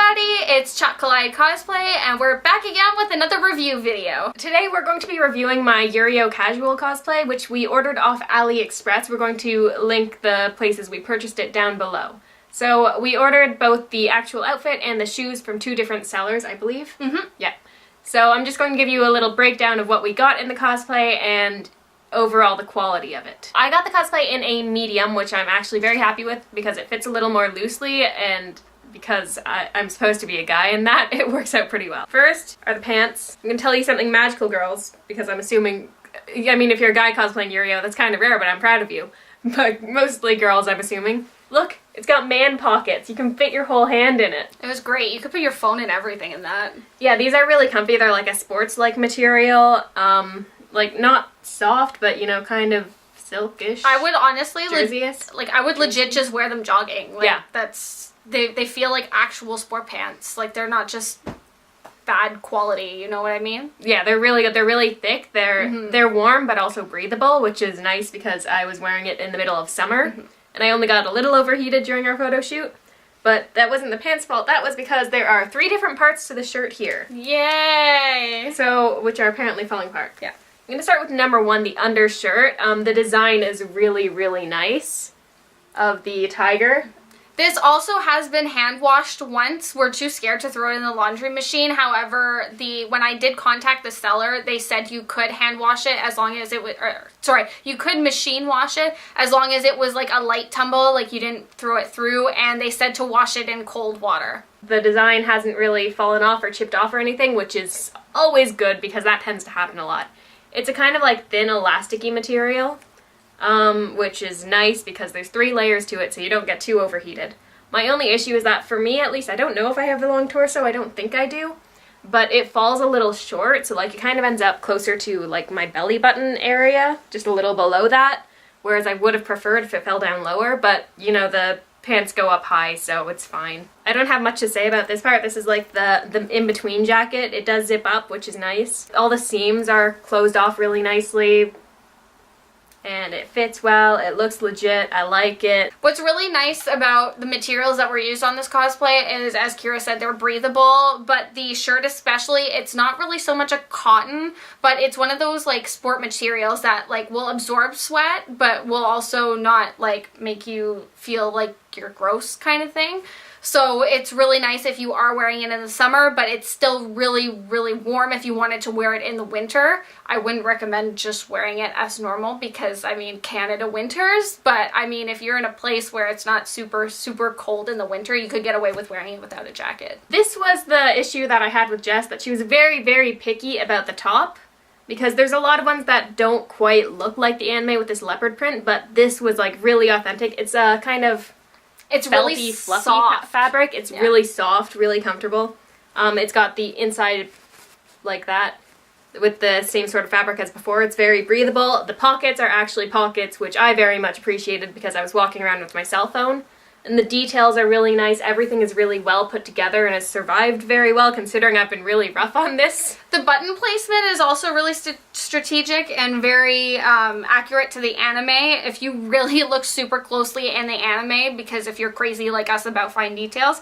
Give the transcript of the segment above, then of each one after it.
everybody, it's Kaleid Cosplay, and we're back again with another review video. Today we're going to be reviewing my Yurio casual cosplay, which we ordered off AliExpress. We're going to link the places we purchased it down below. So we ordered both the actual outfit and the shoes from two different sellers, I believe. Yeah. So I'm just going to give you a little breakdown of what we got in the cosplay and overall the quality of it. I got the cosplay in a medium, which I'm actually very happy with because it fits a little more loosely, and because I'm supposed to be a guy in that, it works out pretty well. First are the pants. I'm gonna tell you something magical, girls, because I'm assuming, I mean, if you're a guy cosplaying Yurio, that's kind of rare, but I'm proud of you. But mostly girls, I'm assuming. Look, it's got man pockets. You can fit your whole hand in it. It was great. You could put your phone and everything in that. Yeah, these are really comfy. They're like a sports-like material. Like not soft, but you know, kind of silkish. I would honestly, I would legit just wear them jogging. Like, yeah. They feel like actual sport pants. Like, they're not just bad quality, you know what I mean? Yeah, they're really good. They're really thick. They're warm, but also breathable, which is nice because I was wearing it in the middle of summer, and I only got a little overheated during our photo shoot. But that wasn't the pants' fault. That was because there are 3 different parts to the shirt here. Yay! So, which are apparently falling apart. Yeah. I'm going to start with number 1, the undershirt. The design is really, really nice of the tiger. This also has been hand washed once. We're too scared to throw it in the laundry machine. However, when I did contact the seller, they said you could hand wash it as long as it was, you could machine wash it as long as it was like a light tumble, like you didn't throw it through, and they said to wash it in cold water. The design hasn't really fallen off or chipped off or anything, which is always good because that tends to happen a lot. It's a kind of like thin elasticy material, which is nice because there's 3 layers to it, so you don't get too overheated. My only issue is that, for me at least, I don't know if I have the long torso, I don't think I do, but it falls a little short, so like it kind of ends up closer to like my belly button area, just a little below that, whereas I would have preferred if it fell down lower, but you know, the pants go up high, so it's fine. I don't have much to say about this part. This is like the in-between jacket. It does zip up, which is nice. All the seams are closed off really nicely, and it fits well. It looks legit. I like it. What's really nice about the materials that were used on this cosplay is, as Kira said, they're breathable, but the shirt especially, it's not really so much a cotton, but it's one of those like sport materials that like will absorb sweat, but will also not like make you feel like you're gross kind of thing. So it's really nice if you are wearing it in the summer, but it's still really, really warm if you wanted to wear it in the winter. I wouldn't recommend just wearing it as normal because, I mean, Canada winters, but I mean, if you're in a place where it's not super, super cold in the winter, you could get away with wearing it without a jacket. This was the issue that I had with Jess, that she was very, very picky about the top, because there's a lot of ones that don't quite look like the anime with this leopard print, but this was like really authentic. It's a kind of... It's felty, really fluffy soft fabric. It's really soft, really comfortable. It's got the inside like that with the same sort of fabric as before. It's very breathable. The pockets are actually pockets, which I very much appreciated because I was walking around with my cell phone. And the details are really nice. Everything is really well put together and has survived very well considering I've been really rough on this. The button placement is also really strategic and very accurate to the anime. If you really look super closely in the anime, because if you're crazy like us about fine details,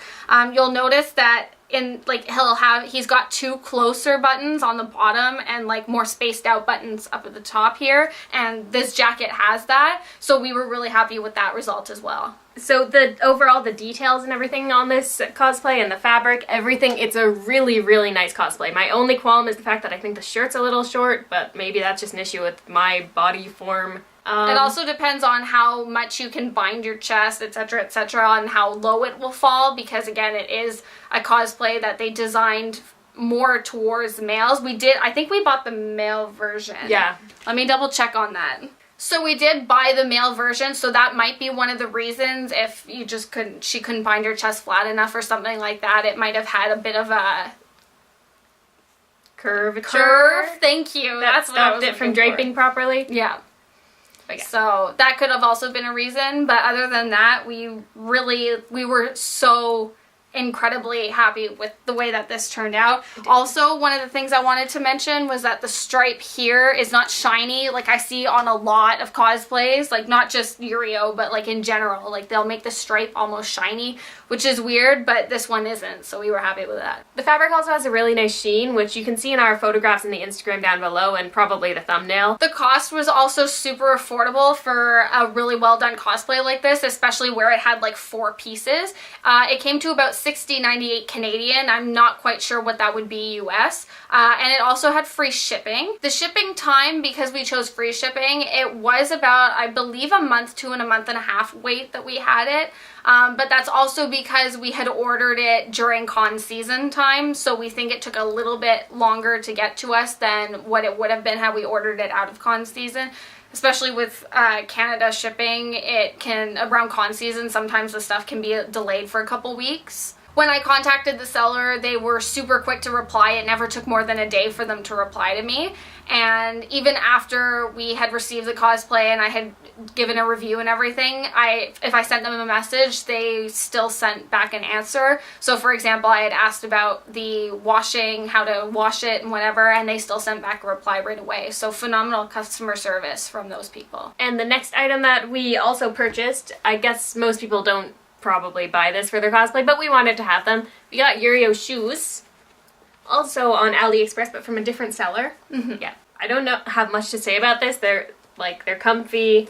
you'll notice that he's got 2 closer buttons on the bottom and like more spaced out buttons up at the top here, and this jacket has that, so we were really happy with that result as well. So overall the details and everything on this cosplay and the fabric, everything, it's a really, really nice cosplay. My only qualm is the fact that I think the shirt's a little short, but maybe that's just an issue with my body form. It also depends on how much you can bind your chest, etc., on how low it will fall, because again, it is a cosplay that they designed more towards males. I think we bought the male version. Yeah. Let me double check on that. So we did buy the male version, so that might be one of the reasons. If you just she couldn't bind her chest flat enough or something like that, it might have had a bit of a curve. Thank you. That stopped it from draping properly. Yeah. Okay. So that could have also been a reason, but other than that, we were so incredibly happy with the way that this turned out. Also, one of the things I wanted to mention was that the stripe here is not shiny like I see on a lot of cosplays, like not just Yurio, but like in general. Like they'll make the stripe almost shiny, which is weird, but this one isn't, so we were happy with that. The fabric also has a really nice sheen, which you can see in our photographs in the Instagram down below and probably the thumbnail. The cost was also super affordable for a really well done cosplay like this, especially where it had like 4 pieces. It came to about $60.98 Canadian. I'm not quite sure what that would be US. And it also had free shipping. The shipping time, because we chose free shipping, it was about, I believe, a month to a month and a half wait that we had it. But that's also because we had ordered it during con season time, so we think it took a little bit longer to get to us than what it would have been had we ordered it out of con season. Especially with Canada shipping, it can, around con season, sometimes the stuff can be delayed for a couple weeks. When I contacted the seller, they were super quick to reply. It never took more than a day for them to reply to me. And even after we had received the cosplay and I had given a review and everything, if I sent them a message, they still sent back an answer. So for example, I had asked about the washing, how to wash it and whatever, and they still sent back a reply right away. So phenomenal customer service from those people. And the next item that we also purchased, I guess most people don't probably buy this for their cosplay, but we wanted to have them. We got Yurio shoes, also on AliExpress, but from a different seller. Yeah, I don't have much to say about this. They're comfy,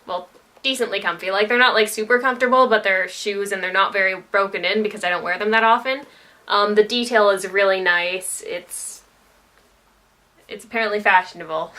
well, decently comfy. Like they're not like super comfortable, but they're shoes and they're not very broken in because I don't wear them that often. The detail is really nice. It's apparently fashionable.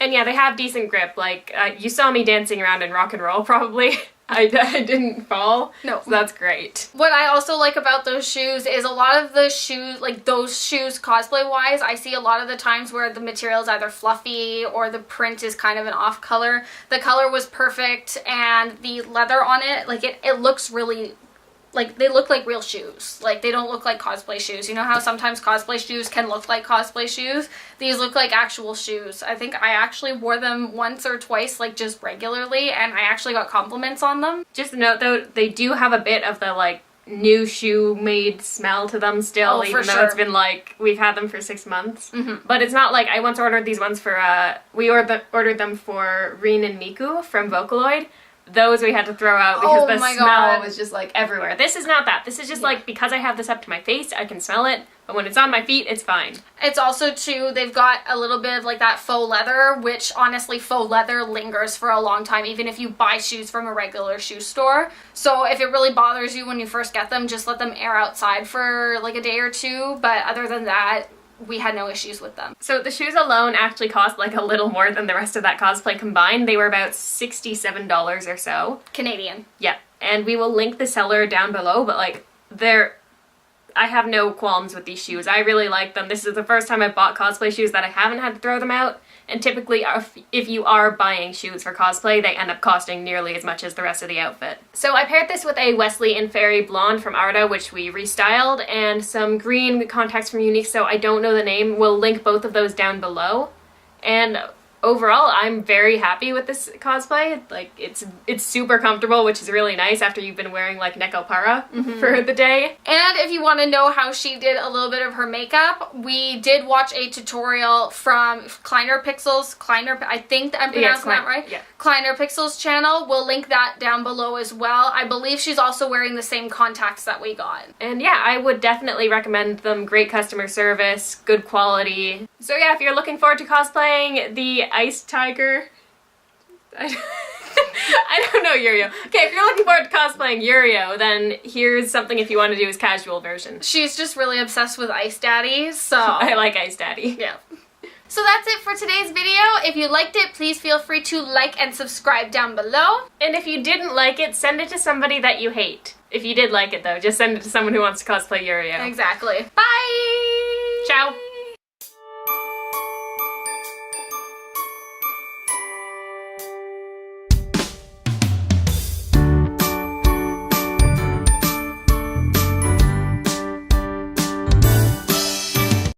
And yeah, they have decent grip. Like you saw me dancing around in rock and roll probably. I didn't fall. No. So that's great. What I also like about those shoes is a lot of the shoes, like those shoes cosplay-wise, I see a lot of the times where the material is either fluffy or the print is kind of an off color. The color was perfect and the leather on it, like it looks really, like they look like real shoes. Like they don't look like cosplay shoes. You know how sometimes cosplay shoes can look like cosplay shoes? These look like actual shoes. I think I actually wore them once or twice, like just regularly, and I actually got compliments on them. Just a note though, they do have a bit of the like new shoe made smell to them still, even though it's been like, we've had them for 6 months. But it's not like, I once ordered these ones for, we ordered them for Rin and Miku from Vocaloid. Those we had to throw out because the smell was just like everywhere. This is not that. This is just like, because I have this up to my face, I can smell it, but when it's on my feet, it's fine. It's also too, they've got a little bit of like that faux leather, which honestly faux leather lingers for a long time, even if you buy shoes from a regular shoe store. So if it really bothers you when you first get them, just let them air outside for like a day or two, but other than that, we had no issues with them. So the shoes alone actually cost like a little more than the rest of that cosplay combined. They were about $67 or so. Canadian. Yeah. And we will link the seller down below, but like I have no qualms with these shoes. I really like them. This is the first time I've bought cosplay shoes that I haven't had to throw them out. And typically, if you are buying shoes for cosplay, they end up costing nearly as much as the rest of the outfit. So I paired this with a Wesley and Fairy Blonde from Arda, which we restyled, and some green contacts from Unique, so I don't know the name. We'll link both of those down below. And overall, I'm very happy with this cosplay. Like, it's super comfortable, which is really nice after you've been wearing, like, Nekopara for the day. And if you want to know how she did a little bit of her makeup, we did watch a tutorial from Kleiner Pixels. I think I'm pronouncing that right? Yeah. Kleiner Pixels channel. We'll link that down below as well. I believe she's also wearing the same contacts that we got. And yeah, I would definitely recommend them. Great customer service, good quality. So yeah, if you're looking forward to cosplaying the Ice Tiger, I don't know, Yurio. Okay, if you're looking forward to cosplaying Yurio, then here's something if you want to do his casual version. She's just really obsessed with Ice Daddy, so... I like Ice Daddy. Yeah. So that's it for today's video. If you liked it, please feel free to like and subscribe down below. And if you didn't like it, send it to somebody that you hate. If you did like it though, just send it to someone who wants to cosplay Yurio. Exactly. Bye! Ciao!